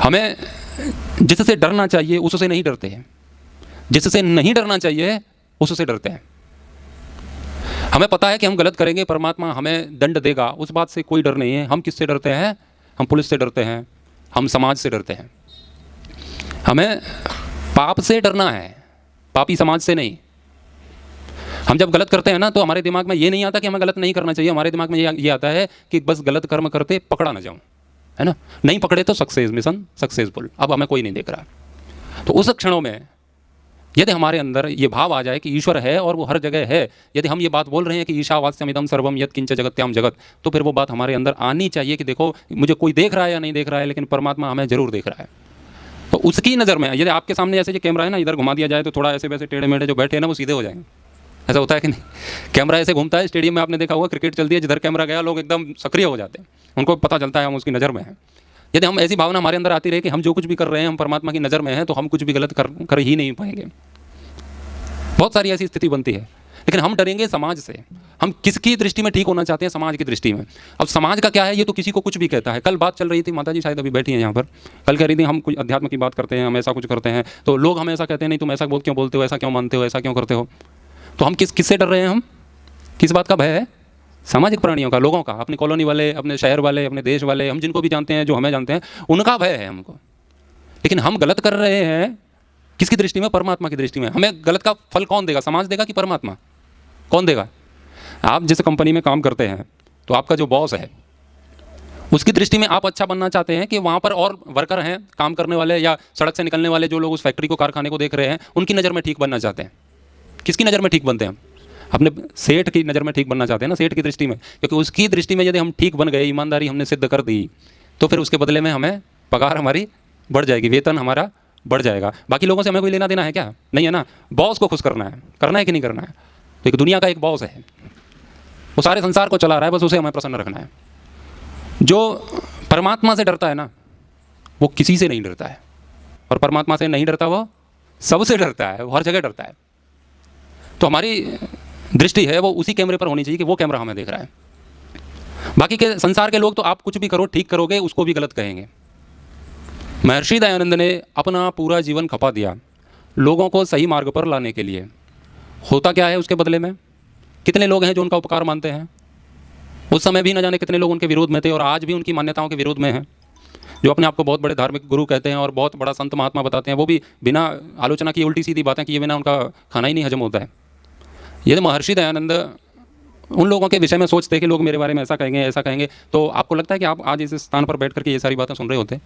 हमें जिससे डरना चाहिए उससे नहीं डरते हैं, जिससे नहीं डरना चाहिए उससे डरते हैं। हमें पता है कि हम गलत करेंगे, परमात्मा हमें दंड देगा, उस बात से कोई डर नहीं है। हम किससे डरते हैं? हम पुलिस से डरते हैं, हम समाज से डरते हैं। हमें पाप से डरना है, पापी समाज से नहीं। हम जब गलत करते हैं ना तो हमारे दिमाग में ये नहीं आता कि हमें गलत नहीं करना चाहिए, हमारे दिमाग में ये आता है कि बस गलत कर्म करते पकड़ा ना जाऊं, है ना। नहीं पकड़े तो सक्सेस, मिशन सक्सेसफुल, अब हमें कोई नहीं देख रहा। तो उस क्षणों में यदि हमारे अंदर ये भाव आ जाए कि ईश्वर है और वो हर जगह है, यदि हम ये बात बोल रहे हैं कि ईशावास्यम इदं सर्वम यत् किंच जगत्याम जगत, तो फिर वो बात हमारे अंदर आनी चाहिए कि देखो मुझे कोई देख रहा है या नहीं देख रहा है, लेकिन परमात्मा हमें जरूर देख रहा है। तो उसकी नज़र में यदि आपके सामने ऐसे जो कैमरा है ना, इधर घुमा दिया जाए तो थोड़ा ऐसे वैसे टेढ़े मेढ़े जो बैठे हैं ना वो सीधे हो जाएंगे। ऐसा होता है कि नहीं? कैमरा ऐसे घूमता है, स्टेडियम में आपने देखा होगा, क्रिकेट चलती है, जिधर कैमरा गया लोग एकदम सक्रिय हो जाते हैं, उनको पता चलता है हम उसकी नज़र में हैं। यदि हम ऐसी भावना हमारे अंदर आती रहे कि हम जो कुछ भी कर रहे हैं हम परमात्मा की नज़र में हैं, तो हम कुछ भी गलत कर ही नहीं पाएंगे। बहुत सारी ऐसी स्थिति बनती है, लेकिन हम डरेंगे समाज से। हम किसकी दृष्टि में ठीक होना चाहते हैं? समाज की दृष्टि में। अब समाज का क्या है, ये तो किसी को कुछ भी कहता है। कल बात चल रही थी, माता जी शायद अभी बैठी हैं यहाँ पर, कल कह रही थी हम कुछ अध्यात्म की बात करते हैं, हम ऐसा कुछ करते हैं, तो लोग हमें ऐसा कहते हैं, नहीं तुम ऐसा क्यों बोलते हो, ऐसा क्यों मानते हो, ऐसा क्यों करते हो। तो हम किससे डर रहे हैं? हम किस बात का भय है? सामाजिक प्राणियों का, लोगों का, अपनी कॉलोनी वाले, अपने शहर वाले, अपने देश वाले, हम जिनको भी जानते हैं, जो हमें जानते हैं, उनका भय है हमको। लेकिन हम गलत कर रहे हैं किसकी दृष्टि में? परमात्मा की दृष्टि में। हमें गलत का फल कौन देगा? समाज देगा कि परमात्मा? कौन देगा? आप जिस कंपनी में काम करते हैं तो आपका जो बॉस है उसकी दृष्टि में आप अच्छा बनना चाहते हैं कि वहाँ पर और वर्कर हैं, काम करने वाले या सड़क से निकलने वाले जो लोग उस फैक्ट्री को, कारखाने को देख रहे हैं, उनकी नज़र में ठीक बनना चाहते हैं। किसकी नज़र में ठीक बनते हैं? हम अपने सेठ की नज़र में ठीक बनना चाहते हैं ना, सेठ की दृष्टि में। क्योंकि उसकी दृष्टि में यदि हम ठीक बन गए, ईमानदारी हमने सिद्ध कर दी, तो फिर उसके बदले में हमें पगार हमारी बढ़ जाएगी, वेतन हमारा बढ़ जाएगा। बाकी लोगों से हमें कोई लेना देना है क्या? नहीं है ना। बॉस को खुश करना है कि नहीं करना है? तो एक दुनिया का एक बॉस है, वो सारे संसार को चला रहा है, बस उसे हमें प्रसन्न रखना है। जो परमात्मा से डरता है ना, वो किसी से नहीं डरता है, और परमात्मा से नहीं डरता, वो सबसे डरता है, वो हर जगह डरता है। तो हमारी दृष्टि है वो उसी कैमरे पर होनी चाहिए कि वो कैमरा हमें देख रहा है। बाकी के संसार के लोग तो आप कुछ भी करो, ठीक करोगे, उसको भी गलत कहेंगे। महर्षि दयानंद ने अपना पूरा जीवन खपा दिया लोगों को सही मार्ग पर लाने के लिए। होता क्या है उसके बदले में? कितने लोग हैं जो उनका उपकार मानते हैं? उस समय भी न जाने कितने लोग उनके विरोध में थे, और आज भी उनकी मान्यताओं के विरोध में हैं। जो अपने आप को बहुत बड़े धार्मिक गुरु कहते हैं और बहुत बड़ा संत महात्मा बताते हैं, वो भी बिना आलोचना की उल्टी सीधी बातें किए बिना उनका खाना ही नहीं हजम होता है। यदि महर्षि दयानंद उन लोगों के विषय में सोचते कि लोग मेरे बारे में ऐसा कहेंगे, ऐसा कहेंगे, तो आपको लगता है कि आप आज इस स्थान पर बैठ करके ये सारी बातें सुन रहे होते?